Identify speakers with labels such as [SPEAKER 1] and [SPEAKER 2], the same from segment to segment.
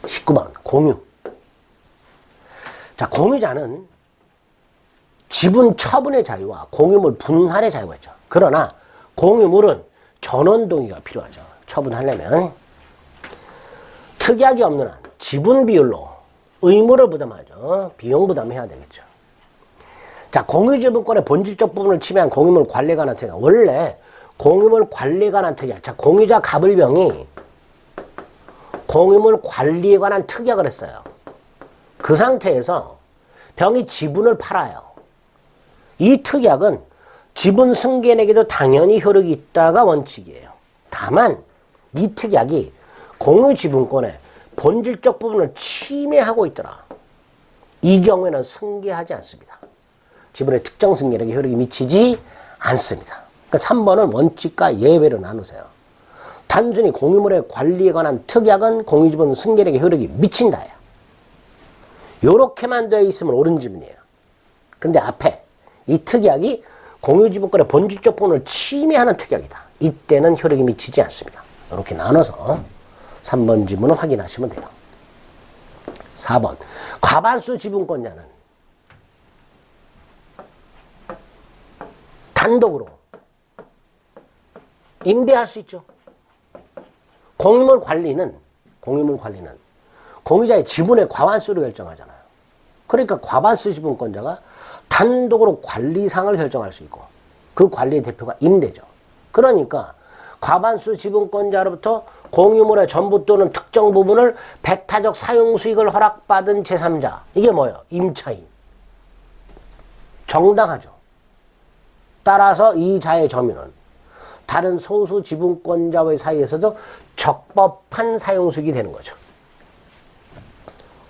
[SPEAKER 1] 19번 공유. 자, 공유자는 지분 처분의 자유와 공유물 분할의 자유가 있죠. 그러나 공유물은 전원 동의가 필요하죠. 처분하려면. 특약이 없는 한 지분 비율로 의무를 부담하죠. 비용 부담해야 되겠죠. 자, 공유지분권의 본질적 부분을 침해한 공유물 관리에 관한 특약. 원래 공유물 관리에 관한 특약. 자, 공유자 갑을병이 공유물 관리에 관한 특약을 했어요. 그 상태에서 병이 지분을 팔아요. 이 특약은 지분 승계에게도 당연히 효력이 있다가 원칙이에요. 다만 이 특약이 공유지분권의 본질적 부분을 침해하고 있더라. 이 경우에는 승계하지 않습니다. 지분의 특정 승계력에 효력이 미치지 않습니다. 그러니까 3번은 원칙과 예외로 나누세요. 단순히 공유물의 관리에 관한 특약은 공유지분 승계력에 효력이 미친다예요. 요렇게만 되어 있으면 옳은 지분이에요. 근데 앞에 이 특약이 공유지분권의 본질적 부분을 침해하는 특약이다. 이때는 효력이 미치지 않습니다. 이렇게 나눠서 3번 지문을 확인하시면 돼요. 4번 과반수 지분권자는 단독으로 임대할 수 있죠. 공유물 관리는 공유자의 지분의 과반수를 결정하잖아요. 그러니까 과반수 지분권자가 단독으로 관리상을 결정할 수 있고 그 관리의 대표가 임대죠. 그러니까 과반수 지분권자로부터 공유물의 전부 또는 특정 부분을 배타적 사용 수익을 허락받은 제3자. 이게 뭐예요? 임차인. 정당하죠. 따라서 이 자의 점유는 다른 소수 지분권자의 사이에서도 적법한 사용 수익이 되는 거죠.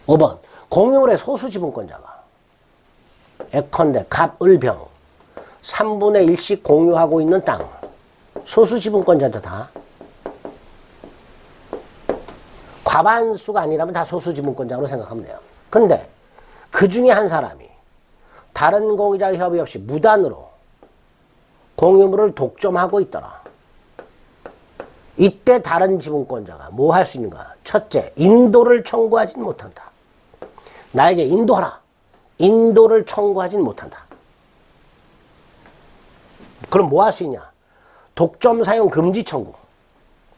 [SPEAKER 1] 5번 공유물의 소수 지분권자가 예컨대 갑을병 3분의 1씩 공유하고 있는 땅. 소수 지분권자도 다. 과반수가 아니라면 다 소수 지분권자로 생각하면 돼요. 근데 그 중에 한 사람이 다른 공유자의 협의 없이 무단으로 공유물을 독점하고 있더라. 이때 다른 지분권자가 뭐 할 수 있는가? 첫째, 인도를 청구하진 못한다. 나에게 인도하라. 인도를 청구하진 못한다. 그럼 뭐 할 수 있냐? 독점 사용 금지 청구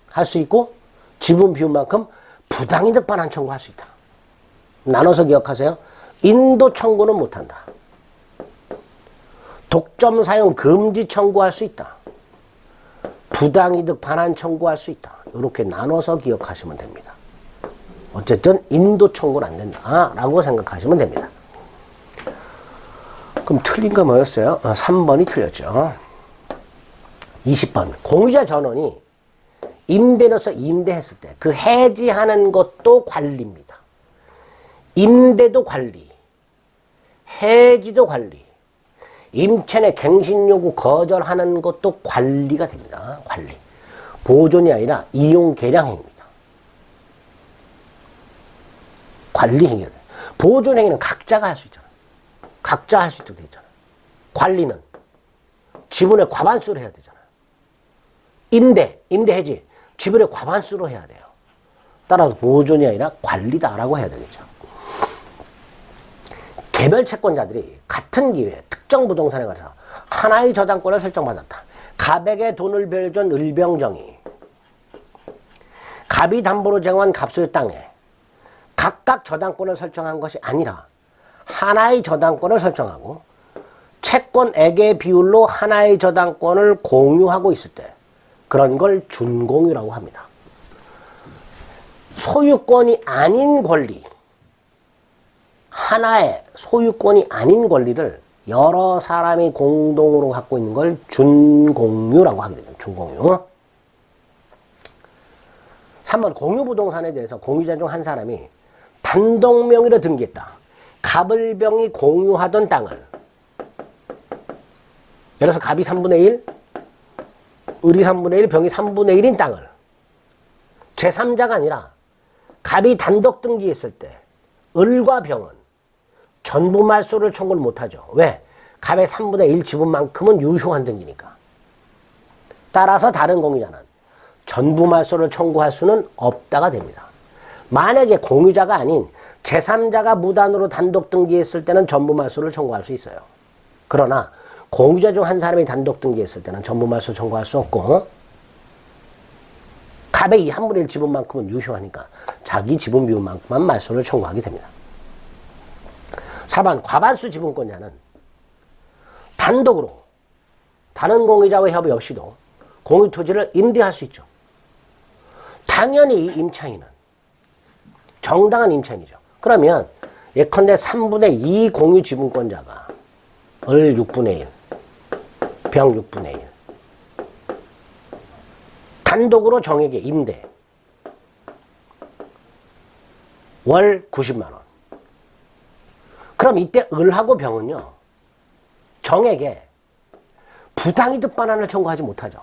[SPEAKER 1] 할 수 있고 지분 비율만큼 부당이득 반환 청구할 수 있다. 나눠서 기억하세요. 인도 청구는 못한다. 독점 사용 금지 청구할 수 있다. 부당이득 반환 청구할 수 있다. 이렇게 나눠서 기억하시면 됩니다. 어쨌든 인도 청구는 안 된다 라고 생각하시면 됩니다. 그럼 틀린 거 뭐였어요? 3번이 틀렸죠. 20번 공유자 전원이 임대로서 임대했을 때 그 해지하는 것도 관리입니다. 임대도 관리, 해지도 관리, 임차인의 갱신 요구 거절하는 것도 관리가 됩니다. 관리. 보존이 아니라 이용 계량 행위입니다. 관리 행위가 돼요. 보존 행위는 각자가 할 수 있잖아요. 각자 할 수 있도록 되어 있잖아요. 관리는 지분의 과반수로 해야 되잖아요. 임대 해지 지분의 과반수로 해야 돼요. 따라서 보존이 아니라 관리다라고 해야 되겠죠. 개별 채권자들이 같은 기회에 특정 부동산에 관해서 하나의 저당권을 설정받았다. 갑에게 돈을 빌려준 을병정이 갑이 담보로 제공한 갑소유 땅에 각각 저당권을 설정한 것이 아니라 하나의 저당권을 설정하고 채권액의 비율로 하나의 저당권을 공유하고 있을 때 그런 걸 준공유라고 합니다. 소유권이 아닌 권리, 하나의 소유권이 아닌 권리를 여러 사람이 공동으로 갖고 있는 걸 준공유라고 하게 됩니다. 준공유. 3번 공유부동산에 대해서 공유자 중 한 사람이 단독 명의로 등기했다. 갑을병이 공유하던 땅을 예를 들어서 갑이 3분의 1, 을이 3분의 1, 병이 3분의 1인 땅을 제3자가 아니라 갑이 단독 등기했을 때 을과 병은 전부 말소를 청구를 못하죠. 왜? 갑의 3분의 1 지분만큼은 유효한 등기니까. 따라서 다른 공유자는 전부 말소를 청구할 수는 없다가 됩니다. 만약에 공유자가 아닌 제3자가 무단으로 단독 등기했을 때는 전부 말소를 청구할 수 있어요. 그러나 공유자 중 한 사람이 단독 등기했을 때는 전부 말소 청구할 수 없고, 갑의 2 분의 1 지분만큼은 유효하니까 자기 지분 비율만큼만 말소를 청구하게 됩니다. 4번 과반수 지분권자는 단독으로 다른 공유자와 협의 없이도 공유 토지를 임대할 수 있죠. 당연히 이 임차인은 정당한 임차인이죠. 그러면 예컨대 3분의 2 공유 지분권자가 을 6분의 1, 병 6분의 1 단독으로 정액의 임대 월 90만 원. 그럼 이때 을하고 병은요, 정액에 부당이득 반환을 청구하지 못하죠.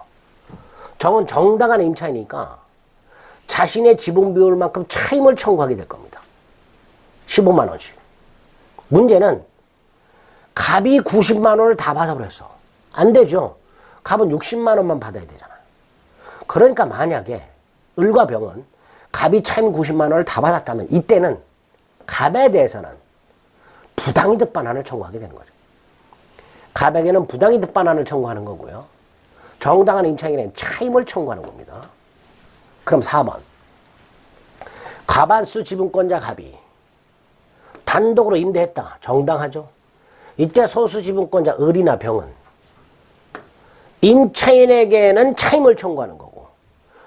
[SPEAKER 1] 정은 정당한 임차이니까 자신의 지분 비율만큼 차임을 청구하게 될 겁니다. 15만 원씩. 문제는 갑이 90만 원을 다 받아버렸어. 안 되죠. 갑은 60만 원만 받아야 되잖아요. 그러니까 만약에 을과 병은 갑이 차임 90만 원을 다 받았다면 이때는 갑에 대해서는 부당이득 반환을 청구하게 되는 거죠. 갑에게는 부당이득 반환을 청구하는 거고요. 정당한 임차인에게는 차임을 청구하는 겁니다. 그럼 4번. 과반수 지분권자 갑이 단독으로 임대했다. 정당하죠. 이때 소수 지분권자 을이나 병은 임차인에게는 차임을 청구하는 거고,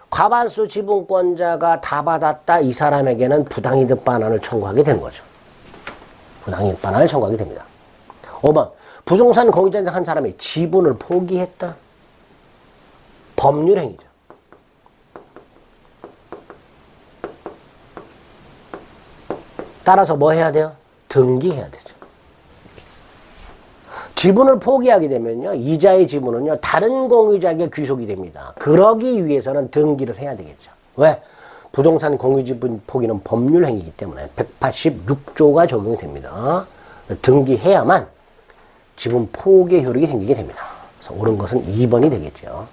[SPEAKER 1] 과반수 지분권자가 다 받았다. 이 사람에게는 부당이득 반환을 청구하게 되는 거죠. 부당이득 반환을 청구하게 됩니다. 5번. 부동산 공유자 한 사람이 지분을 포기했다. 법률행위죠. 따라서 뭐 해야 돼요? 등기해야 되죠. 지분을 포기하게 되면요, 이자의 지분은요, 다른 공유자에게 귀속이 됩니다. 그러기 위해서는 등기를 해야 되겠죠. 왜? 부동산 공유지분 포기는 법률행위이기 때문에 186조가 적용이 됩니다. 등기해야만 지분 포기의 효력이 생기게 됩니다. 그래서 옳은 것은 2번이 되겠죠.